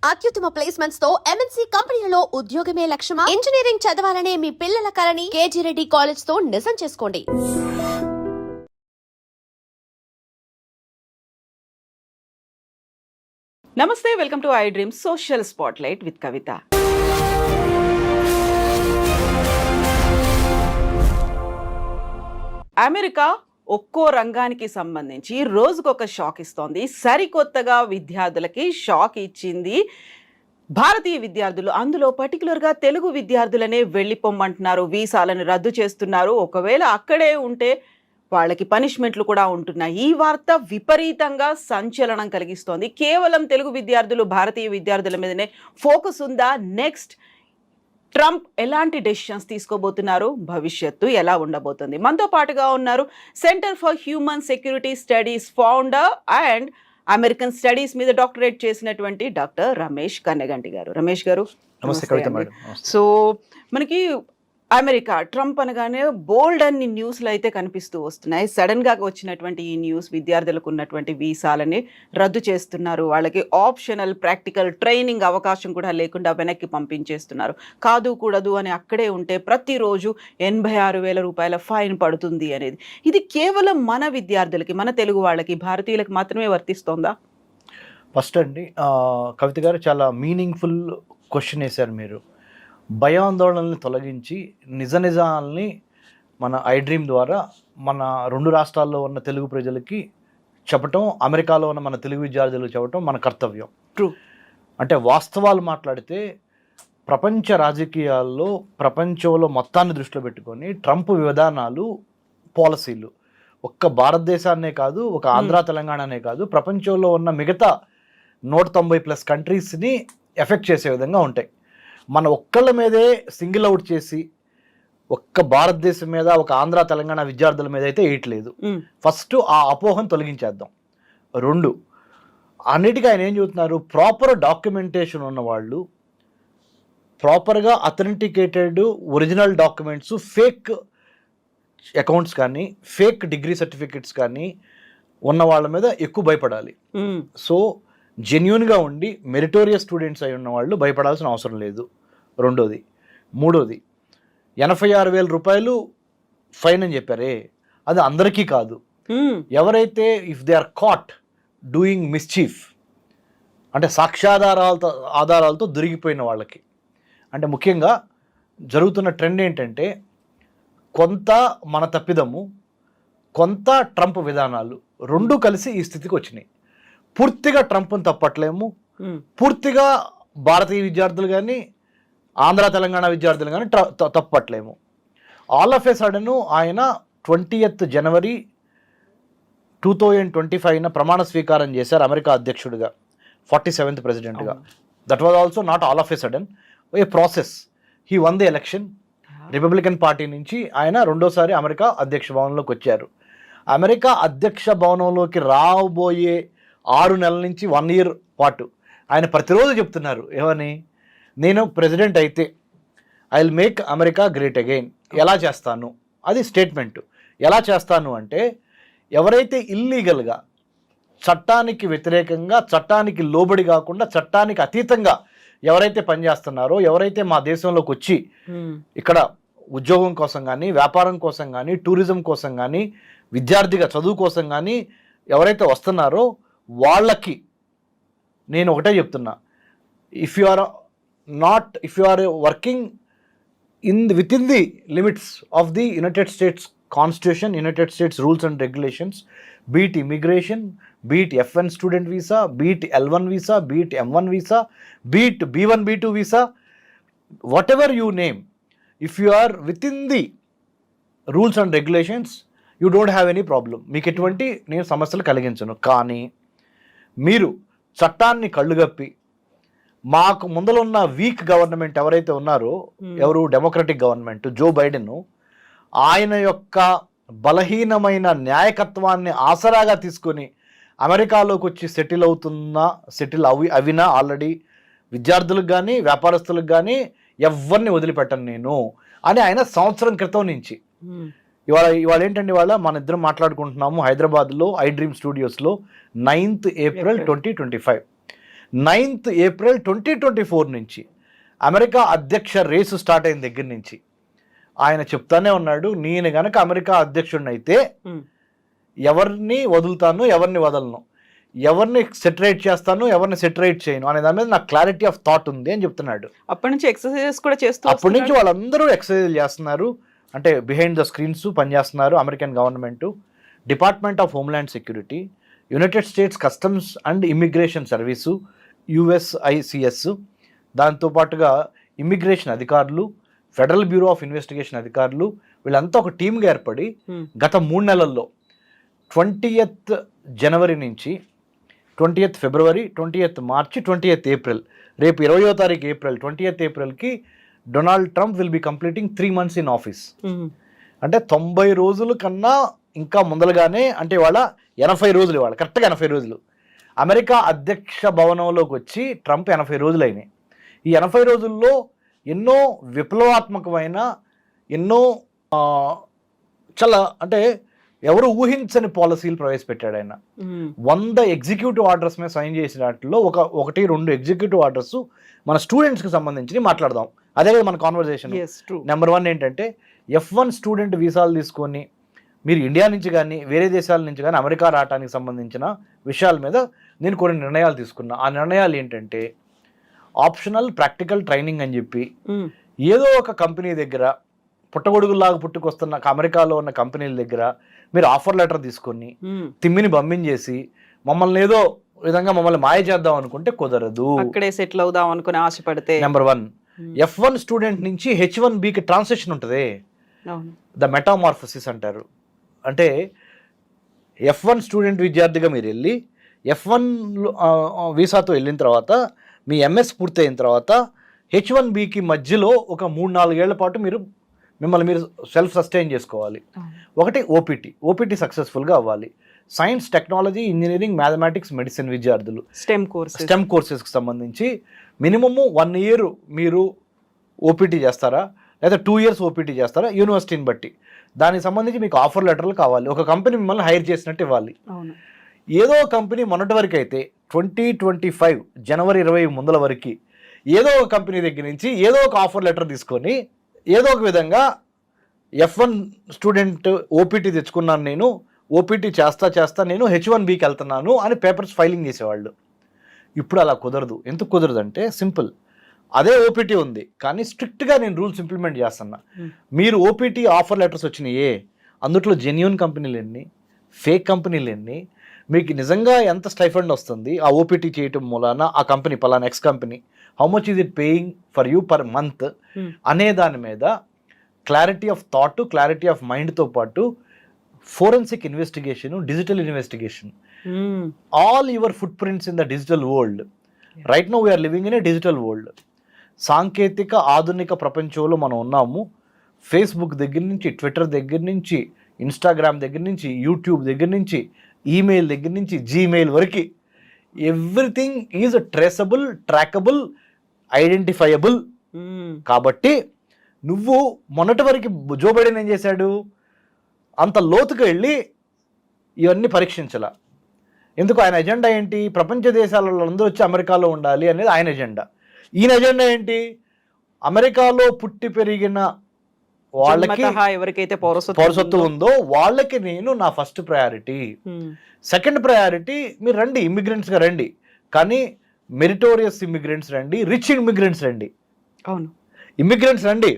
అత్యుత్తమ ప్లేస్మెంట్స్ తో MNC కంపెనీలలో ఉద్యోగమే లక్ష్యమా? ఇంజనీరింగ్ చదవాలనే మీ పిల్లల కలని కేజీ రెడ్డి కాలేజ్ తో నిజం చేసుకోండి. నమస్తే, welcome to I dream social spotlight with Kavitha. America ఒక్కో రంగానికి సంబంధించి రోజుకొక షాక్ ఇస్తోంది. సరికొత్తగా విద్యార్థులకి షాక్ ఇచ్చింది భారతీయ విద్యార్థులు. అందులో పర్టికులర్గా తెలుగు విద్యార్థులనే వెళ్ళిపోమ్మంటున్నారు, వీసాలను రద్దు చేస్తున్నారు. ఒకవేళ అక్కడే ఉంటే వాళ్ళకి పనిష్మెంట్లు కూడా ఉంటున్నాయి. ఈ వార్త విపరీతంగా సంచలనం కలిగిస్తోంది. కేవలం తెలుగు విద్యార్థులు, భారతీయ విద్యార్థుల మీదనే ఫోకస్ ఉందా? నెక్స్ట్ ట్రంప్ ఎలాంటి డెసిషన్స్ తీసుకోబోతున్నారు? భవిష్యత్తు ఎలా ఉండబోతుంది? మనతో పాటుగా ఉన్నారు centre for human security studies founder and American studies మీద డాక్టరేట్ చేసినటువంటి డాక్టర్ రమేష్ కన్నెగంటి గారు. రమేష్ గారు నమస్తే. సో మనకి అమెరికా ట్రంప్ అనగానే బోల్డ్ అన్ని న్యూస్లు అయితే కనిపిస్తూ వస్తున్నాయి. సడన్గా వచ్చినటువంటి ఈ న్యూస్ విద్యార్థులకు ఉన్నటువంటి వీసాలని రద్దు చేస్తున్నారు. వాళ్ళకి ఆప్షనల్ ప్రాక్టికల్ ట్రైనింగ్ అవకాశం కూడా లేకుండా వెనక్కి పంపించేస్తున్నారు. కాదు కూడదు అని అక్కడే ఉంటే ప్రతిరోజు 86,000 రూపాయల ఫైన్ పడుతుంది అనేది. ఇది కేవలం మన విద్యార్థులకి, మన తెలుగు వాళ్ళకి, భారతీయులకు మాత్రమే వర్తిస్తోందా? ఫస్ట్ అండి, కవిత గారు చాలా మీనింగ్ఫుల్ క్వశ్చన్ వేశారు మీరు. భయాందోళనల్ని తొలగించి నిజాల్ని మన ఐ డ్రీమ్ ద్వారా మన రెండు రాష్ట్రాల్లో ఉన్న తెలుగు ప్రజలకి చెప్పటం, అమెరికాలో ఉన్న మన తెలుగు విద్యార్థులకు చెప్పటం మన కర్తవ్యం. ట్రూ. అంటే వాస్తవాలు మాట్లాడితే ప్రపంచ రాజకీయాల్లో ప్రపంచంలో మొత్తాన్ని దృష్టిలో పెట్టుకొని ట్రంప్ విధానాలు, పాలసీలు ఒక్క భారతదేశాన్నే కాదు, ఒక ఆంధ్ర తెలంగాణనే కాదు, ప్రపంచంలో ఉన్న మిగతా 190+ కంట్రీస్ని ఎఫెక్ట్ చేసే విధంగా ఉంటాయి. మన ఒక్కళ్ళ మీదే సింగిల్ అవుట్ చేసి ఒక్క భారతదేశం మీద, ఒక ఆంధ్ర తెలంగాణ విద్యార్థుల మీద అయితే వేయట్లేదు. ఫస్ట్ ఆ అపోహను తొలగించేద్దాం. 2, అన్నిటికీ ఆయన ఏం చెబుతున్నారు, ప్రాపర్ డాక్యుమెంటేషన్ ఉన్నవాళ్ళు, ప్రాపర్గా authenticated original documents, fake accounts కానీ ఫేక్ డిగ్రీ సర్టిఫికెట్స్ కానీ ఉన్న వాళ్ళ మీద ఎక్కువ భయపడాలి. సో జెన్యూన్గా ఉండి మెరిటోరియస్ స్టూడెంట్స్ అయి ఉన్న వాళ్ళు భయపడాల్సిన అవసరం లేదు. 2. 3, 86,000 రూపాయలు ఫైన్ అని చెప్పారే, అది అందరికీ కాదు. ఎవరైతే if they are caught doing mischief, అంటే ఆధారాలతో దొరికిపోయిన వాళ్ళకి, అంటే ముఖ్యంగా జరుగుతున్న ట్రెండ్ ఏంటంటే కొంత మన తప్పిదము, కొంత ట్రంప్ విధానాలు, రెండు కలిసి ఈ స్థితికి వచ్చినాయి. పూర్తిగా ట్రంప్ని తప్పట్లేము, పూర్తిగా భారతీయ విద్యార్థులు కానీ ఆంధ్ర తెలంగాణ విద్యార్థులు కానీ తప్పట్లేము. ఆల్ ఆఫ్ ఏ సడన్ ఆయన 20th జనవరి 2025 ప్రమాణ స్వీకారం చేశారు అమెరికా అధ్యక్షుడిగా, 47th ప్రెసిడెంట్గా. That was also not all of A sudden, A process. He one the election. Republican party నుంచి ఆయన రెండోసారి అమెరికా అధ్యక్ష భవనంలోకి వచ్చారు. అమెరికా అధ్యక్ష భవనంలోకి రాబోయే 6 నెలల నుంచి 1 year పాటు ఆయన ప్రతిరోజు చెప్తున్నారు ఏమని, నేను ప్రెసిడెంట్ అయితే I will make America great again. ఎలా చేస్తాను, అది స్టేట్మెంటు. ఎలా చేస్తాను అంటే, ఎవరైతే ఇల్లీగల్గా, చట్టానికి వ్యతిరేకంగా, చట్టానికి లోబడి కాకుండా చట్టానికి అతీతంగా ఎవరైతే పనిచేస్తున్నారో, ఎవరైతే మా దేశంలోకి వచ్చి ఇక్కడ ఉద్యోగం కోసం కానీ, వ్యాపారం కోసం కానీ, టూరిజం కోసం కానీ, విద్యార్థిగా చదువు కోసం కానీ ఎవరైతే వస్తున్నారో వాళ్ళకి నేను ఒకటే చెప్తున్నా, if you are working within the limits of the United States constitution, United States rules and regulations, be it immigration, be it F1 student visa, be it L1 visa, be it M1 visa, be it B1 B2 visa, whatever you name, if you are within the rules and regulations you don't have any problem. మీకు ఎటువంటి నేను సమస్యలు కలిగించను. కానీ మీరు చట్టాన్ని కళ్ళుగప్పి, మాకు ముందర ఉన్న వీక్ గవర్నమెంట్ ఎవరైతే ఉన్నారో, ఎవరు డెమోక్రటిక్ గవర్నమెంట్, జో బైడెన్, ఆయన యొక్క బలహీనమైన న్యాయకత్వాన్ని ఆసరాగా తీసుకొని అమెరికాలోకి వచ్చి సెటిల్ అవినా ఆల్రెడీ విద్యార్థులకు కానీ వ్యాపారస్తులకు కానీ ఎవరిని వదిలిపెట్టను నేను అని ఆయన సంవత్సరం క్రితం నుంచి. ఇవాళ ఏంటండి, ఇవాళ మన ఇద్దరం మాట్లాడుకుంటున్నాము హైదరాబాద్లో I dream స్టూడియోస్లో 9th April 2025. 9th April 2024 నుంచి అమెరికా అధ్యక్ష రేసు స్టార్ట్ అయిన దగ్గర నుంచి ఆయన చెప్తానే ఉన్నాడు, నేను గనక అమెరికా అధ్యక్షుడిని అయితే ఎవరిని వదులుతాను, ఎవరిని వదలను, ఎవరిని సెటరేట్ చేస్తాను, ఎవరిని సెటరేట్ చేయను అనే దాని మీద నాకు క్లారిటీ ఆఫ్ థాట్ ఉంది అని చెప్తున్నాడు. అప్పటి నుంచి ఎక్సర్సైజెస్ కూడా చేస్తూ అప్పటి నుంచి వాళ్ళందరూ ఎక్సర్సైజ్ చేస్తున్నారు, అంటే బిహైండ్ ద స్క్రీన్స్ పనిచేస్తున్నారు. American government, department of homeland security, United states customs and immigration service USICS, దాంతోపాటుగా ఇమ్మిగ్రేషన్ అధికారులు, ఫెడరల్ బ్యూరో ఆఫ్ ఇన్వెస్టిగేషన్ అధికారులు, వీళ్ళంతా ఒక టీమ్గా ఏర్పడి గత 3 నెలల్లో 20th జనవరి నుంచి 20th ఫిబ్రవరి, 20th మార్చి, 20th ఏప్రిల్, రేపు 20వ తారీఖు ఏప్రిల్, 20th ఏప్రిల్కి Donald Trump will be completing 3 months in office. అంటే 90 రోజుల కన్నా ఇంకా ముందలుగానే, అంటే వాళ్ళ 80 రోజులు, వాళ్ళ కరెక్ట్గా 80 రోజులు అమెరికా అధ్యక్ష భవనంలోకి వచ్చి ట్రంప్ 80 రోజులు అయినాయి. ఈ 80 రోజుల్లో ఎన్నో విప్లవాత్మకమైన, ఎన్నో చాలా అంటే ఎవరు ఊహించని పాలసీలు ప్రవేశపెట్టాడు ఆయన. 100 ఎగ్జిక్యూటివ్ ఆర్డర్స్ మీద సైన్ చేసిన వాటిలో 1-2 ఎగ్జిక్యూటివ్ ఆర్డర్స్ మన స్టూడెంట్స్కి సంబంధించి మాట్లాడదాం. అదే కదా మన కాన్వర్జేషన్. నెంబర్ 1 ఏంటంటే F1 స్టూడెంట్ వీసాలు తీసుకొని మీరు ఇండియా నుంచి కానీ వేరే దేశాల నుంచి కానీ అమెరికా రావడానికి సంబంధించిన విషయాల మీద నేను కొన్ని నిర్ణయాలు తీసుకున్నా. ఆ నిర్ణయాలు ఏంటంటే ఆప్షనల్ ప్రాక్టికల్ ట్రైనింగ్ అని చెప్పి ఏదో ఒక కంపెనీ దగ్గర పుట్టగొడుగులాగా పుట్టుకొస్తున్న అమెరికాలో ఉన్న కంపెనీల దగ్గర మీరు ఆఫర్ లెటర్ తీసుకొని తిమ్మిని పంపించేసి మమ్మల్ని ఏదో విధంగా మమ్మల్ని మాయ చేద్దాం అనుకుంటే కుదరదు. అక్కడే సెటిల్ అవుదాం అనుకుని ఆశపడితే నెంబర్ 1 F1 స్టూడెంట్ నుంచి H1Bకి ట్రాన్సిషన్ ఉంటుంది, ద మెటామార్ఫసిస్ అంటారు. అంటే F1 స్టూడెంట్ విద్యార్థిగా మీరు వెళ్ళి F1 వీసాతో వెళ్ళిన తర్వాత మీ MS పూర్తయిన తర్వాత H1Bకి మధ్యలో ఒక 3-4 ఏళ్ల పాటు మిమ్మల్ని మీరు సెల్ఫ్ సస్టైన్ చేసుకోవాలి. ఒకటి OPT సక్సెస్ఫుల్గా అవ్వాలి. Science, technology, engineering, mathematics, medicine విద్యార్థులు స్టెమ్ కోర్సెస్కి సంబంధించి మినిమము 1 year మీరు OPT చేస్తారా, లేదా 2 years OPT చేస్తారా, యూనివర్సిటీని బట్టి దానికి సంబంధించి మీకు ఆఫర్ లెటర్లు కావాలి. ఒక కంపెనీ మిమ్మల్ని హైర్ చేసినట్టు ఇవ్వాలి. ఏదో కంపెనీ మొన్నటి వరకు అయితే 2025 జనవరి 20 ముందల వరకు ఏదో ఒక కంపెనీ దగ్గర నుంచి ఏదో ఒక ఆఫర్ లెటర్ తీసుకొని ఏదో ఒక విధంగా F1 స్టూడెంట్ OPT తెచ్చుకున్నాను, నేను OPT చేస్తా నేను H1Bకి వెళ్తున్నాను అని పేపర్స్ ఫైలింగ్ చేసేవాళ్ళు. ఇప్పుడు అలా కుదరదు. ఎందుకు కుదరదు అంటే సింపుల్, అదే OPT ఉంది కానీ స్ట్రిక్ట్గా నేను రూల్స్ ఇంప్లిమెంట్ చేస్తున్నా. మీరు OPT ఆఫర్ లెటర్స్ వచ్చినాయే, అందుట్లో జెన్యూన్ కంపెనీలు ఎన్ని, ఫేక్ కంపెనీలు ఎన్ని, మీకు నిజంగా ఎంత స్టైఫండ్ వస్తుంది ఆ OPT చేయటం మూలాన, ఆ కంపెనీ పలానా X company how much is it paying for you per month అనే దాని మీద clarity of thought, clarity of మైండ్తో పాటు forensic investigation, digital investigation, all your footprints in the digital world. Right now we're living in a digital world. సాంకేతిక ఆధునిక ప్రపంచంలో మనం ఉన్నాము. ఫేస్బుక్ దగ్గర నుంచి, ట్విట్టర్ దగ్గర నుంచి, ఇన్స్టాగ్రామ్ దగ్గర నుంచి, యూట్యూబ్ దగ్గర నుంచి, ఈమెయిల్ దగ్గర నుంచి, జీమెయిల్ వరకు everything is traceable, trackable, identifiable. కాబట్టి నువ్వు మొన్నటి వరకు జో బైడెన్ ఏం చేశాడు, అంత లోతుకు వెళ్ళి ఇవన్నీ పరీక్షించాల. ఎందుకు? ఆయన ఎజెండా ఏంటి? ప్రపంచ దేశాలలో అందరూ వచ్చి అమెరికాలో ఉండాలి అనేది ఆయన ఎజెండా. ఈయన ఎజెండా ఏంటి? అమెరికాలో పుట్టి పెరిగిన వాళ్ళకి ఎవరికైతే పౌరసత్వం ఉందో వాళ్ళకి నేను నా ఫస్ట్ ప్రయారిటీ. సెకండ్ ప్రయారిటీ మీరు రండి, ఇమ్మిగ్రెంట్స్గా రండి, కానీ మెరిటోరియస్ ఇమ్మిగ్రెంట్స్ రండి, రిచ్ ఇమ్మిగ్రెంట్స్ రండి. అవును, ఇమ్మిగ్రెంట్స్ రండి,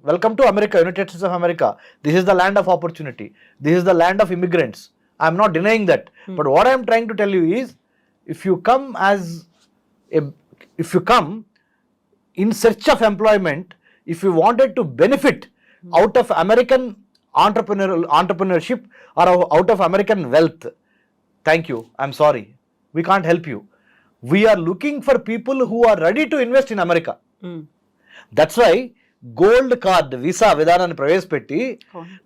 welcome to America, United States of America. This is the land of opportunity. This is the land of immigrants. I am not denying that. But what I am trying to tell you is, if you come in search of employment, if you wanted to benefit out of American entrepreneurship or out of American wealth, thank you, I am sorry, we can't help you. We are looking for people who are ready to invest in America. That's why gold card visa విధానాన్ని ప్రవేశపెట్టి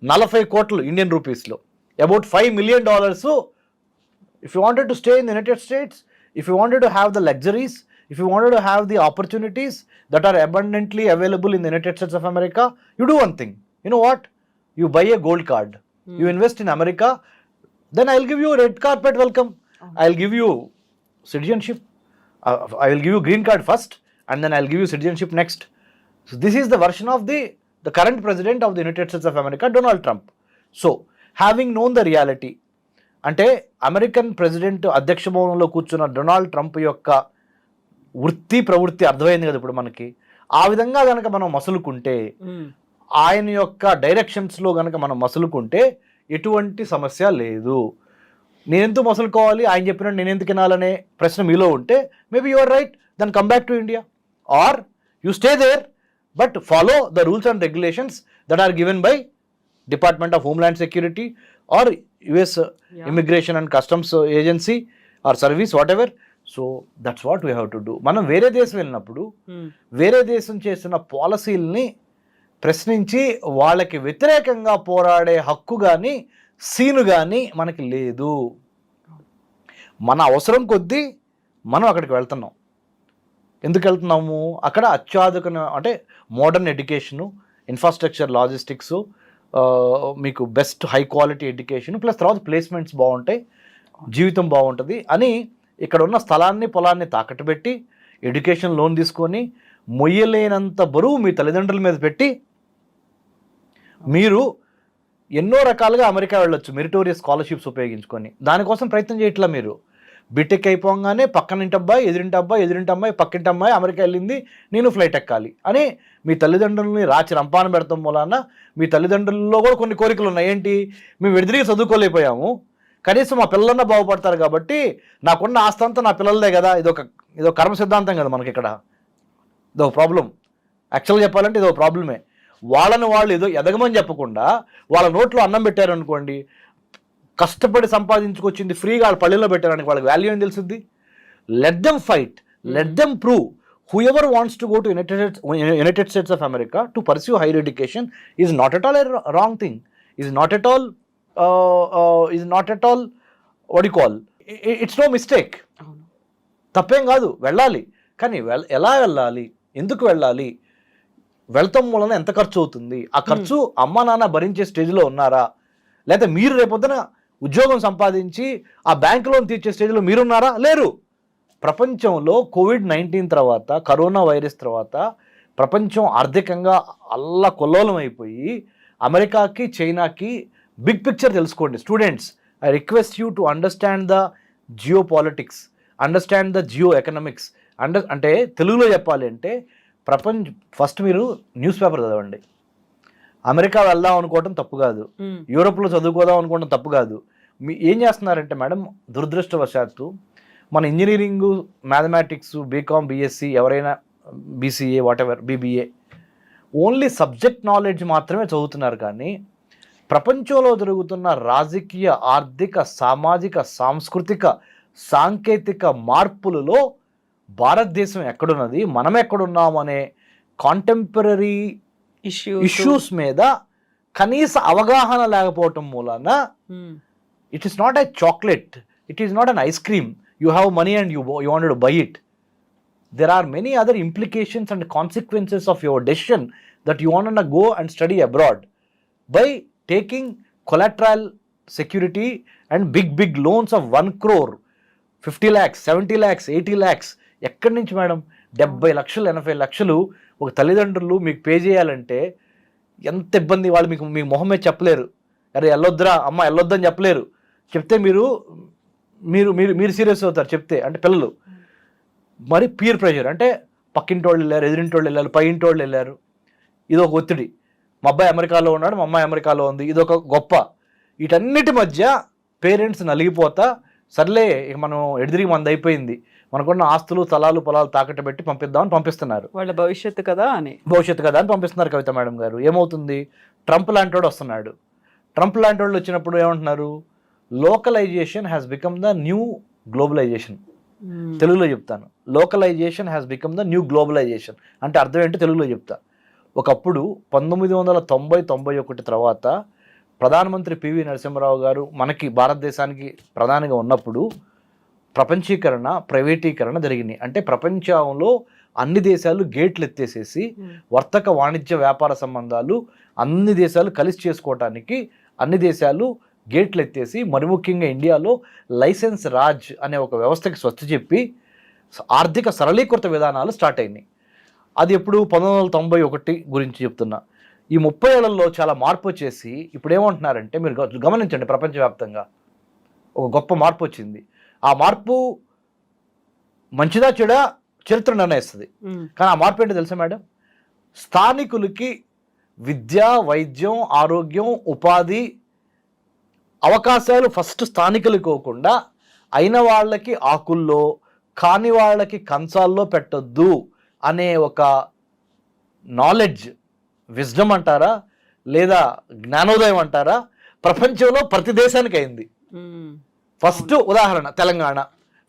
40 కోట్లు Indian రూపీస్లో, about $5 million. If you wanted to stay in the United States, if you wanted to have the luxuries, if you wanted to have the opportunities that are abundantly available in the United States of America, you do one thing. You know what? You buy a gold card, you invest in America, then I will give you red carpet welcome, I will give you citizenship, I will give you green card first and then I'll give you citizenship next. So this is the version of the current president of the United States of America, Donald Trump. So having known the reality, అంటే American president అధ్యక్ష భవనంలో కూర్చున్న Donald Trump యొక్క వృత్తి ప్రవృత్తి అర్థమైంది కదా ఇప్పుడు మనకి. ఆ విధంగా కనుక మనం మసులుకుంటే, ఆయన యొక్క డైరెక్షన్స్లో కనుక మనం మసులుకుంటే ఎటువంటి సమస్య లేదు. నేనెందుకు మసులుకోవాలి, ఆయన చెప్పినట్టు నేను ఎందుకు వినాలనే ప్రశ్న మీలో ఉంటే maybe you are right, then come back to India or you stay there but follow the rules and regulations that are given by department of homeland security or US immigration and customs agency or service whatever. So that's what we have to do. మనం వేరే దేశం వెళ్ళినప్పుడు వేరే దేశం చేసిన పాలసీల్ని ప్రశ్నించి వాళ్ళకి వ్యతిరేకంగా పోరాడే హక్కు కానీ సీను కానీ మనకి లేదు. మన అవసరం కొద్దీ మనం అక్కడికి వెళ్తున్నాం. ఎందుకు వెళ్తున్నాము? అక్కడ అత్యాధునిక అంటే మోడర్న్ ఎడ్యుకేషను, ఇన్ఫ్రాస్ట్రక్చర్, లాజిస్టిక్స్, మీకు best high quality education plus తర్వాత ప్లేస్మెంట్స్ బాగుంటాయి, జీవితం బాగుంటుంది అని ఇక్కడ ఉన్న స్థలాన్ని పొలాన్ని తాకట్టు పెట్టి ఎడ్యుకేషన్ లోన్ తీసుకొని మొయ్యలేనంత బరువు మీ తల్లిదండ్రుల మీద పెట్టి మీరు ఎన్నో రకాలుగా అమెరికా వెళ్ళొచ్చు మెరిటోరియస్ స్కాలర్షిప్స్ ఉపయోగించుకొని. దానికోసం ప్రయత్నం చేయట్లా. మీరు బీటెక్ అయిపోగానే పక్కనింటి అబ్బాయి, ఎదురింటి అమ్మాయి, పక్కింటి అమ్మాయి అమెరికా వెళ్ళింది, నేను ఫ్లైట్ ఎక్కాలి అని మీ తల్లిదండ్రులని రాచి రంపాన పెడతాం మూలాన మీ తల్లిదండ్రుల్లో కూడా కొన్ని కోరికలు ఉన్నాయి. ఏంటి? మేము విడిదిరిగి చదువుకోలేకపోయాము, కనీసం మా పిల్లలన్నా బాగుపడతారు కాబట్టి నాకున్న ఆస్తి అంతా నా పిల్లలదే కదా. ఇదొక కర్మ సిద్ధాంతం కదా మనకి ఇక్కడ. ఇదొక ప్రాబ్లం. యాక్చువల్గా చెప్పాలంటే ఇదొక ప్రాబ్లమే. వాళ్ళని వాళ్ళు ఏదో ఎదగమని చెప్పకుండా వాళ్ళ నోట్లో అన్నం పెట్టారనుకోండి, కష్టపడి సంపాదించుకొచ్చింది ఫ్రీగా వాళ్ళ పల్లెల్లో పెట్టారని వాళ్ళకి వాల్యూ ఏం తెలుస్తుంది? Let them fight, let them prove. Whoever wants to go to United States of America to pursue higher education is not at all a wrong thing. Is not at all what do you call? It's no mistake. తప్పేం కాదు, వెళ్ళాలి. కానీ ఎలా వెళ్ళాలి, ఎందుకు వెళ్ళాలి, వెళ్తాం వలన ఎంత ఖర్చు అవుతుంది, ఆ ఖర్చు అమ్మ నాన్న భరించే స్టేజ్లో ఉన్నారా, లేకపోతే మీరు రేపొద్దున ఉద్యోగం సంపాదించి ఆ బ్యాంక్ లోన్ తీర్చే స్టేజ్లో మీరున్నారా? లేరు. ప్రపంచంలో కోవిడ్-19 తర్వాత, కరోనా వైరస్ తర్వాత ప్రపంచం ఆర్థికంగా అల్లకొల్లోలం అయిపోయి అమెరికాకి చైనాకి బిగ్ పిక్చర్ తెలుసుకోండి. Students, I request you to understand the geo politics, understand the geo economics. అంటే తెలుగులో చెప్పాలి అంటే ఫస్ట్ మీరు న్యూస్ పేపర్ చదవండి. అమెరికా వెళ్దాం అనుకోవటం తప్పు కాదు, యూరోప్లో చదువుకోదాం అనుకోవడం తప్పు కాదు. ఏం చేస్తున్నారంటే మేడం, దురదృష్టవశాత్తు మన ఇంజనీరింగు, మ్యాథమెటిక్స్, బీకామ్, బీఎస్సీ, ఎవరైనా BCA, whatever, BBA, only subject knowledge మాత్రమే చదువుతున్నారు. కానీ ప్రపంచంలో జరుగుతున్న రాజకీయ, ఆర్థిక, సామాజిక, సాంస్కృతిక, సాంకేతిక మార్పులలో భారతదేశం ఎక్కడున్నది, మనం ఎక్కడున్నాం అనే కాంటెంపరీ ఇష్యూస్ మీద కనీస అవగాహన లేకపోవటం మూలాన it is not a chocolate, it is not an ice cream. You have money and you wanted to buy it. There are many other implications and consequences of your decision that you want to go and study abroad. By taking collateral security and big loans of 1 crore, 50 lakhs, 70 lakhs, 80 lakhs. ఎక్కడి నుంచి madam? 70 లక్షలు, 80 లక్షలు ఒక తల్లిదండ్రులు మీకు pay చేయాలంటే ఎంత ఇబ్బంది. వాళ్ళు మీ మొహం మీద చెప్పలేరు, అరే వెళ్ళొద్దురా అమ్మ వెళ్ళొద్దని చెప్పలేరు. చెప్తే మీరు సీరియస్ అవుతారు చెప్తే. అంటే పిల్లలు మరి పీర్ ప్రెషర్, అంటే పక్కింటి వాళ్ళు వెళ్ళారు, ఎదురింటి వాళ్ళు వెళ్ళారు, పై ఇంటి వాళ్ళు వెళ్ళారు, ఇదొక ఒత్తిడి. మా అబ్బాయి అమెరికాలో ఉన్నాడు, మా అమ్మాయి అమెరికాలో ఉంది, ఇదొక గొప్ప. వీటన్నిటి మధ్య పేరెంట్స్ నలిగిపోతా, సర్లే ఇక మనం ఎడిదిరిగి మంది అయిపోయింది, మనకున్న ఆస్తులు, స్థలాలు, పొలాలు తాకట్టు పెట్టి పంపిద్దామని పంపిస్తున్నారు. వాళ్ళ భవిష్యత్తు కదా అని పంపిస్తున్నారు కవిత మేడం గారు. ఏమవుతుంది? ట్రంప్ లాంటి వాడు వస్తున్నాడు. ట్రంప్ లాంటి వాళ్ళు వచ్చినప్పుడు ఏమంటున్నారు? Localisation has become the new globalisation. తెలుగులో చెప్తాను, localisation has become the new globalisation. అంటే అర్థం ఏంటి తెలుగులో చెప్తా. ఒకప్పుడు 1990-91 తర్వాత ప్రధానమంత్రి పివి నరసింహారావు గారు మనకి భారతదేశానికి ప్రధానిగా ఉన్నప్పుడు ప్రపంచీకరణ, ప్రైవేటీకరణ జరిగినాయి. అంటే ప్రపంచంలో అన్ని దేశాలు గేట్లు ఎత్తేసేసి వర్తక, వాణిజ్య, వ్యాపార సంబంధాలు అన్ని దేశాలు కలిసి చేసుకోవటానికి అన్ని దేశాలు గేట్లు ఎత్తేసి, మరి ముఖ్యంగా ఇండియాలో లైసెన్స్ రాజ్ అనే ఒక వ్యవస్థకి స్వస్తి చెప్పి ఆర్థిక సరళీకృత విధానాలు స్టార్ట్ అయినాయి. అది ఎప్పుడు 1991 గురించి చెప్తున్నా. ఈ 30 ఏళ్లలో చాలా మార్పు వచ్చేసి ఇప్పుడు ఏమంటున్నారంటే, మీరు గమనించండి, ప్రపంచవ్యాప్తంగా ఒక గొప్ప మార్పు వచ్చింది. ఆ మార్పు మంచిదా చెడా చరిత్ర నిర్ణయిస్తుంది. కానీ ఆ మార్పు ఏంటో తెలుసా మేడం? స్థానికులకి విద్య, వైద్యం, ఆరోగ్యం, ఉపాధి అవకాశాలు ఫస్ట్ స్థానికులకు ఇవ్వకుండా అయిన వాళ్ళకి ఆకుల్లో, కాని వాళ్ళకి కంచాల్లో పెట్టొద్దు అనే ఒక నాలెడ్జ్, విజ్డమ్ అంటారా లేదా జ్ఞానోదయం అంటారా, ప్రపంచంలో ప్రతి దేశానికి అయింది. ఫస్ట్ ఉదాహరణ తెలంగాణ.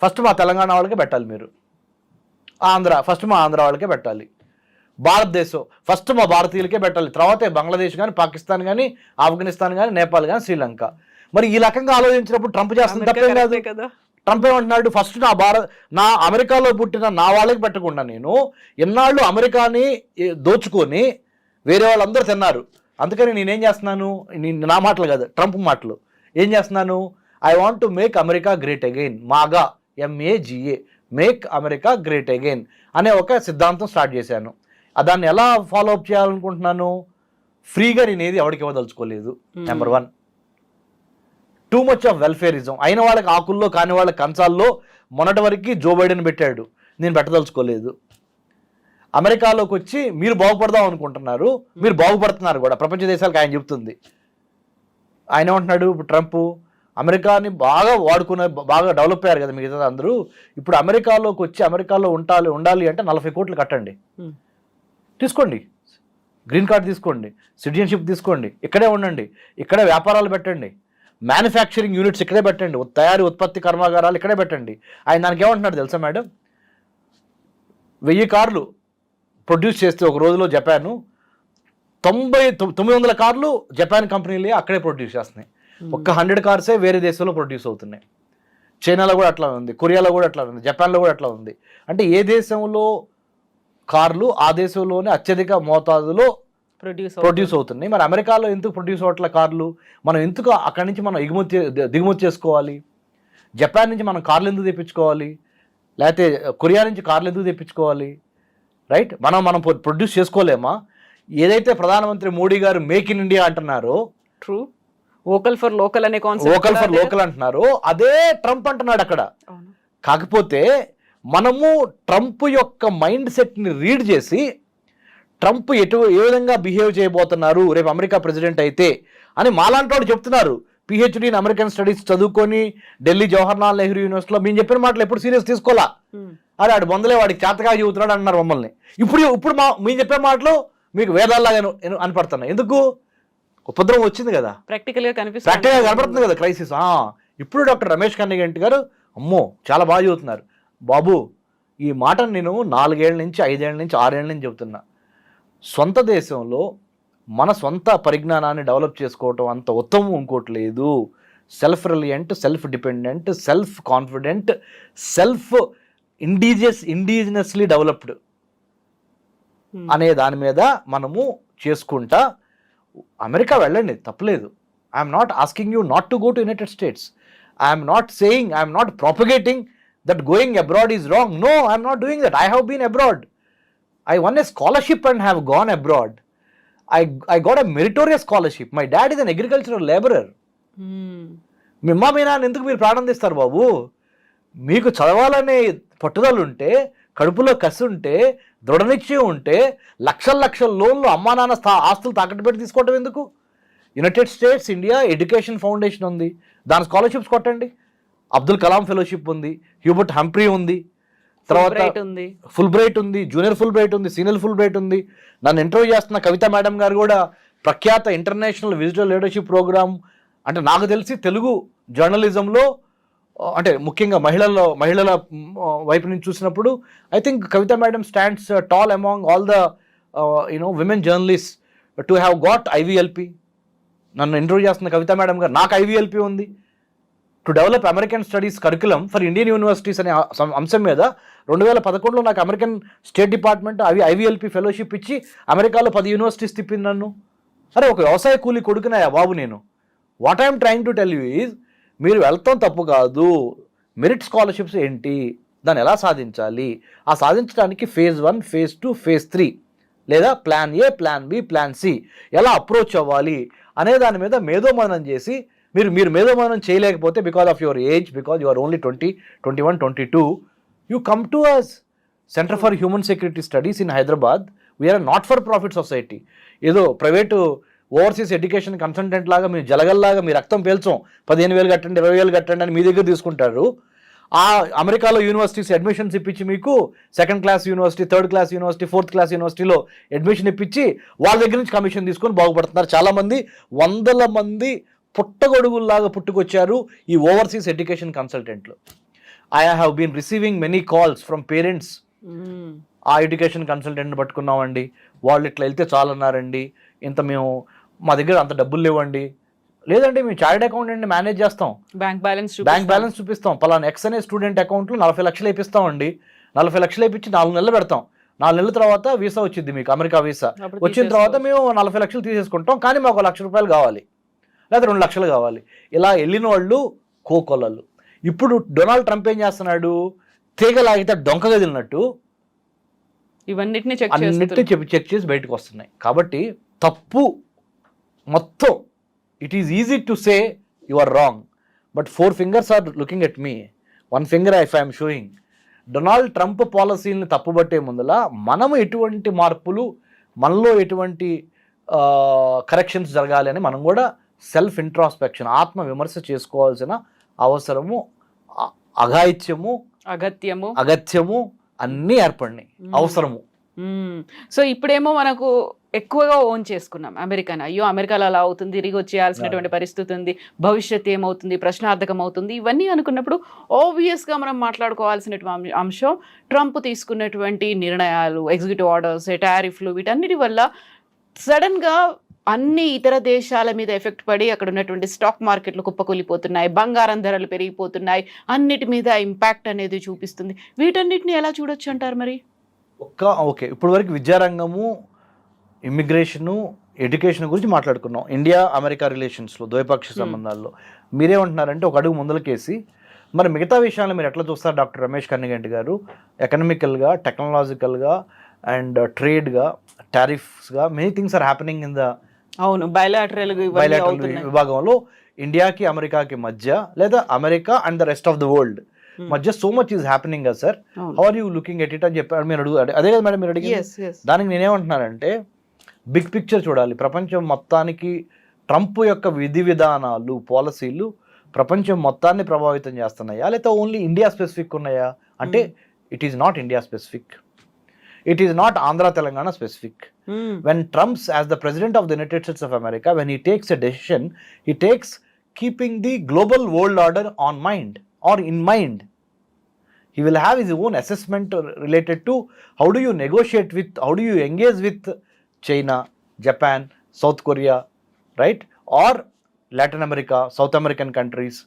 ఫస్ట్ మా తెలంగాణ వాళ్ళకే పెట్టాలి మీరు. ఆంధ్ర ఫస్ట్ మా ఆంధ్ర వాళ్ళకే పెట్టాలి. భారతదేశం ఫస్ట్ మా భారతీయులకే పెట్టాలి. తర్వాత బంగ్లాదేశ్ కానీ, పాకిస్తాన్ కానీ, ఆఫ్ఘనిస్తాన్ కానీ, నేపాల్ కానీ, శ్రీలంక. మరి ఈ రకంగా ఆలోచించినప్పుడు ట్రంప్ చేస్తుంది తప్పేం కాదు కదా. ట్రంప్ ఏమంటున్నాడు, ఫస్ట్ నా అమెరికాలో పుట్టిన నా వాళ్ళకి పెట్టకుండా నేను ఎన్నాళ్ళు అమెరికాని దోచుకొని వేరే వాళ్ళందరూ తిన్నారు. అందుకని నేనేం చేస్తున్నాను, నా మాటలు కాదు ట్రంప్ మాటలు, ఏం చేస్తున్నాను, I want to make America great again, MAGA MAGA, make America great again అనే ఒక సిద్ధాంతం స్టార్ట్ చేశాను. దాన్ని ఎలా ఫాలో అప్ చేయాలనుకుంటున్నాను, ఫ్రీగా నేను ఏది ఎవరికి ఇవ్వదలుచుకోలేదు. Number 1, too much of welfarism. అయిన వాళ్ళకి ఆకుల్లో, కాని వాళ్ళకి కంచాల్లో మొన్నటి వరకు జో బైడెన్ పెట్టాడు, నేను పెట్టదలుచుకోలేదు. అమెరికాలోకి వచ్చి మీరు బాగుపడదాం అనుకుంటున్నారు, మీరు బాగుపడుతున్నారు కూడా, ప్రపంచ దేశాలకు ఆయన చెప్తుంది. ఆయన ఏమంటున్నాడు, ఇప్పుడు ట్రంప్ అమెరికాని బాగా వాడుకునే, బాగా డెవలప్ అయ్యారు కదా మిగతా అందరూ, ఇప్పుడు అమెరికాలోకి వచ్చి అమెరికాలో ఉండాలి అంటే 40 కోట్లు కట్టండి, తీసుకోండి, గ్రీన్ కార్డ్ తీసుకోండి, సిటిజన్షిప్ తీసుకోండి, ఇక్కడే ఉండండి, ఇక్కడే వ్యాపారాలు పెట్టండి, మ్యానుఫ్యాక్చరింగ్ యూనిట్స్ ఇక్కడే పెట్టండి, తయారీ ఉత్పత్తి కర్మాగారాలు ఇక్కడే పెట్టండి. ఆయన దానికి ఏమంటున్నాడు తెలుసా మేడం, 1000 కార్లు ప్రొడ్యూస్ చేస్తే ఒక రోజులో జపాను 900 కార్లు జపాన్ కంపెనీలే అక్కడే ప్రొడ్యూస్ చేస్తున్నాయి. ఒక్క 100 కార్సే వేరే దేశంలో ప్రొడ్యూస్ అవుతున్నాయి. చైనాలో కూడా అట్లా ఉంది, కొరియాలో కూడా అట్లా ఉంది, జపాన్లో కూడా అట్లా ఉంది. అంటే ఏ దేశంలో కార్లు ఆ దేశంలోనే అత్యధిక మోతాదులో ప్రొడ్యూస్ అవుతున్నాయి. మరి అమెరికాలో ఎందుకు ప్రొడ్యూస్ అవ్వట్ల కార్లు? మనం ఎందుకు అక్కడి నుంచి మనం దిగుమతి చేసుకోవాలి? జపాన్ నుంచి మనం కార్లు ఎందుకు తెప్పించుకోవాలి? లేకపోతే కొరియా నుంచి కార్లు ఎందుకు తెప్పించుకోవాలి? రైట్, మనం ప్రొడ్యూస్ చేసుకోలేమా? ఏదైతే ప్రధానమంత్రి మోడీ గారు మేక్ ఇన్ ఇండియా అంటున్నారో, ట్రూ, వోకల్ ఫర్ లోకల్ అనే కాన్సెప్ట్, వోకల్ ఫర్ లోకల్ అంటున్నారు, అదే ట్రంప్ అంటున్నాడు అక్కడ. కాకపోతే మనము ట్రంప్ యొక్క మైండ్ సెట్ని రీడ్ చేసి ట్రంప్ ఏ విధంగా బిహేవ్ చేయబోతున్నారు రేపు అమెరికా ప్రెసిడెంట్ అయితే అని మాలాంటి వాడు చెప్తున్నారు. PhD ఇన్ అమెరికన్ స్టడీస్ చదువుకొని ఢిల్లీ జవహర్లాల్ నెహ్రూ యూనివర్సిటీలో మేము చెప్పిన మాటలు ఎప్పుడు సీరియస్ తీసుకోవాలా? అరే ఆడు బొందలే, వాడికి చేతగా చెబుతున్నాడు అన్నారు మమ్మల్ని. ఇప్పుడు మేము చెప్పే మాటలు మీకు వేదాల్లాగా అనిపడుతున్నాయి. ఎందుకు? ఉపద్రవం వచ్చింది కదా, ప్రాక్టికల్గా కనపడుతుంది కదా క్రైసిస్. ఇప్పుడు డాక్టర్ రమేష్ కన్నిగంటి గారు అమ్మో చాలా బాగా చెబుతున్నారు. బాబు, ఈ మాటను నేను 4 ఏళ్ల నుంచి 5 ఏళ్ల నుంచి 6 ఏళ్ల నుంచి చెబుతున్నా. సొంత దేశంలో మన సొంత పరిజ్ఞానాన్ని డెవలప్ చేసుకోవటం అంత ఉత్తమం ఇంకోటి లేదు. Self reliant, self dependent, self confident, self indigenously developed అనే దాని మీద మనము చేసుకుంటా అమెరికా వెళ్ళండి, తప్పలేదు. I'm not asking you not to go to United states. I'm not saying, I'm not propagating that going abroad is wrong. No, I'm not doing that. I have been abroad. I won a scholarship and have gone abroad. I got a meritorious scholarship. My dad is an agricultural laborer. మిమ్మా మీ నాన్న ఎందుకు మీరు ప్రాణం తీస్తారు బాబు? మీకు చదవాలనే పట్టుదల ఉంటే, కడుపులో కసి ఉంటే, దృఢనిశ్చయం ఉంటే, లక్షల లోన్లు అమ్మా నాన్న ఆస్తులు తాకట్టు పెట్టి తీసుకోవటం ఎందుకు? United states India education foundation ఉంది, దాని స్కాలర్షిప్స్ కొట్టండి. అబ్దుల్ కలాం ఫెలోషిప్ ఉంది, హ్యూబర్ట్ హంప్రీ ఉంది, తర్వాత ఫుల్ బ్రైట్ ఉంది, జూనియర్ ఫుల్ బ్రైట్ ఉంది, సీనియర్ ఫుల్ బ్రైట్ ఉంది. నన్ను ఇంటర్వ్యూ చేస్తున్న కవిత మేడం గారు కూడా ప్రఖ్యాత ఇంటర్నేషనల్ విజిటల్ లీడర్షిప్ ప్రోగ్రామ్, అంటే నాకు తెలిసి తెలుగు జర్నలిజంలో, అంటే ముఖ్యంగా మహిళల వైపు నుంచి చూసినప్పుడు I think Kavitha madam stands tall among all the women journalist to have got IVLP. నన్ను ఇంటర్వ్యూ చేస్తున్న కవిత మేడం గారు, నాకు IVLP ఉంది. To develop American studies curriculum for Indian universities అనే అంశం మీద 2011లో నాకు American state department IVLP fellowship ఇచ్చి అమెరికాలో 10 యూనివర్సిటీస్ తిప్పింది నన్ను. అరే ఒక వ్యవసాయ కూలీ కొడుకున్నాయా బాబు నేను? What I'm trying to tell you is, మీరు వెళ్తాం తప్పు కాదు, మెరిట్ స్కాలర్షిప్స్ ఏంటి, దాన్ని ఎలా సాధించాలి, ఆ సాధించడానికి ఫేజ్ 1, ఫేజ్ 2, ఫేజ్ 3 లేదా plan A, plan B, plan C ఎలా అప్రోచ్ అవ్వాలి అనే దాని మీద మేధోమథనం చేసి మీరు మేధోమథనం చేయలేకపోతే because of your age, because you are only 20, 21, 22, you come to us. Centre for human security studies in Hyderabad, we are not for profit society. ఏదో ప్రైవేటు ఓవర్సీస్ ఎడ్యుకేషన్ కన్సల్టెంట్ లాగా మీరు జలగల్లాగా మీ రక్తం పీల్చం 15,000 కట్టండి 20,000 కట్టండి అని మీ దగ్గర తీసుకుంటారు. ఆ అమెరికాలో యూనివర్సిటీస్ అడ్మిషన్స్ ఇప్పించి మీకు second class university, third class university, fourth class యూనివర్సిటీలో అడ్మిషన్ ఇప్పించి వాళ్ళ దగ్గర నుంచి కమిషన్ తీసుకొని బాగుపడుతున్నారు. చాలామంది 100 మంది పుట్టగొడుగుల్లాగా పుట్టుకొచ్చారు ఈ ఓవర్సీస్ ఎడ్యుకేషన్ కన్సల్టెంట్లు. I have been receiving many calls from parents. ఆ ఎడ్యుకేషన్ కన్సల్టెంట్ని పట్టుకున్నామండి, వాళ్ళు ఇట్లా వెళ్తే చాలన్నారండి, ఇంత మేము మా దగ్గర అంత డబ్బులు లేవండి. లేదండి మేము చార్టెడ్ అకౌంటెంట్ని మేనేజ్ చేస్తాం, బ్యాంక్ బ్యాలెన్స్ చూపిస్తాం, పలానా ఎక్స్ అనే స్టూడెంట్ అకౌంట్లో 40 లక్షలు వేపిస్తామండి, 40 లక్షలు వేయించి 4 నెలలు పెడతాం, 4 నెలల తర్వాత వీసా వచ్చింది మీకు, అమెరికా వీసా వచ్చిన తర్వాత మేము 40 లక్షలు తీసేసుకుంటాం, కానీ మాకు ₹1,00,000 కావాలి లేదా 2 లక్షలు కావాలి. ఇలా వెళ్ళిన వాళ్ళు కోకొల్లలు. ఇప్పుడు డొనాల్డ్ ట్రంప్ ఏం చేస్తున్నాడు, తీగలాగితే డొంక గదిలినట్టు ఇవన్నిటిని చెక్ చేసి బయటకు వస్తున్నాయి. కాబట్టి తప్పు మొత్తం, it is easy to say you are wrong, but 4 fingers are looking at me, 1 finger if I'm showing. Donald Trump పాలసీని తప్పుబట్టే ముందల మనము ఎటువంటి మార్పులు, మనలో ఎటువంటి కరెక్షన్స్ జరగాలి అని మనం కూడా సెల్ఫ్ ఇంట్రాస్పెక్షన్, ఆత్మ విమర్శ చేసుకోవాల్సిన అవసరము, అగత్యము అన్నీ ఏర్పడినాయి, అవసరము. సో ఇప్పుడేమో మనకు ఎక్కువగా ఓన్ చేసుకున్నాం అమెరికన్, అయ్యో అమెరికాలో అలా అవుతుంది, తిరిగి వచ్చేయాల్సినటువంటి పరిస్థితి ఉంది, భవిష్యత్తు ఏమవుతుంది, ప్రశ్నార్థకం అవుతుంది, ఇవన్నీ అనుకున్నప్పుడు ఆబ్వియస్గా మనం మాట్లాడుకోవాల్సినటువంటి అంశం ట్రంప్ తీసుకున్నటువంటి నిర్ణయాలు, ఎగ్జిక్యూటివ్ ఆర్డర్స్, టారిఫ్లు, వీటన్నిటి వల్ల సడన్గా అన్ని ఇతర దేశాల మీద ఎఫెక్ట్ పడి అక్కడ ఉన్నటువంటి స్టాక్ మార్కెట్లు కుప్పకూలిపోతున్నాయి, బంగారం ధరలు పెరిగిపోతున్నాయి, అన్నిటి మీద ఇంపాక్ట్ అనేది చూపిస్తుంది. వీటన్నిటిని ఎలా చూడొచ్చు అంటారు మరి? ఓకే, ఇప్పుడు వరకు విద్యారంగము, ఇమ్మిగ్రేషను, ఎడ్యుకేషన్ గురించి మాట్లాడుకున్నాం. ఇండియా అమెరికా రిలేషన్స్లో, ద్వైపాక్షిక సంబంధాల్లో మీరేమంటున్నారంటే ఒక అడుగు ముందలకేసి మరి మిగతా విషయాలను మీరు ఎట్లా చూస్తారు డాక్టర్ రమేష్ కన్నిగంటి గారు? ఎకనామికల్గా, టెక్నాలజికల్గా అండ్ ట్రేడ్గా, టారిఫ్స్గా many things are happening in the bilateral విభాగంలో ఇండియాకి అమెరికాకి మధ్య, లేదా America and the rest of the world మధ్య సో మచ్ ఈజ్ హ్యాపెనింగ్ కదా sir. How are you looking at it అని చెప్పారు మీరు అదే కదా మేడం మీరు అడిగింది. దానికి నేనేమంటున్నానంటే బిగ్ పిక్చర్ చూడాలి. ప్రపంచం మొత్తానికి ట్రంప్ యొక్క విధి విధానాలు, పాలసీలు ప్రపంచం మొత్తాన్ని ప్రభావితం చేస్తున్నాయా, లేదా ఓన్లీ ఇండియా స్పెసిఫిక్ ఉన్నాయా అంటే it is not India specific, it is not Andhra Telangana specific. When Trump, as the president of the United States of America, when he takes a decision, he takes keeping the global world order on mind or in mind. He will have his own assessment related to how do you negotiate with, how do you engage with China, Japan, South Korea, right? Or Latin America, South American countries,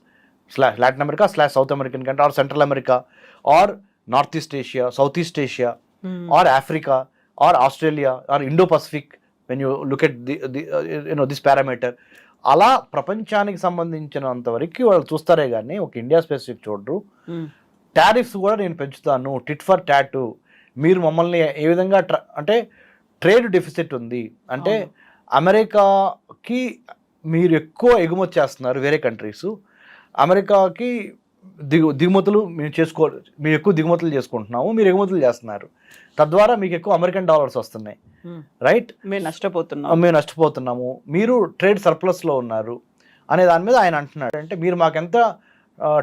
Latin America / South American country, or Central America, or Northeast Asia, Southeast Asia, or Africa, or Australia, or Indo-Pacific, when you look at this parameter. అలా ప్రపంచానికి సంబంధించినంత వరకు వాళ్ళు చూస్తారే కానీ ఒక India specific చూడరు. Tariffs కూడా నేను పెంచుతాను, టిట్ ఫర్ టాటు, మీరు మమ్మల్ని ఏ విధంగా అంటే ట్రేడ్ డెఫిసిట్ ఉంది అంటే అమెరికాకి మీరు ఎక్కువ ఎగుమతి చేస్తున్నారు వేరే కంట్రీస్, అమెరికాకి దిగుమతులు మేము ఎక్కువ దిగుమతులు చేసుకుంటున్నాము, మీరు ఎగుమతులు చేస్తున్నారు, తద్వారా మీకు ఎక్కువ అమెరికన్ డాలర్స్ వస్తున్నాయి, రైట్? మేము నష్టపోతున్నాము, మీరు ట్రేడ్ సర్ప్లస్లో ఉన్నారు అనే దాని మీద ఆయన అంటున్నాడు. అంటే మీరు మాకెంత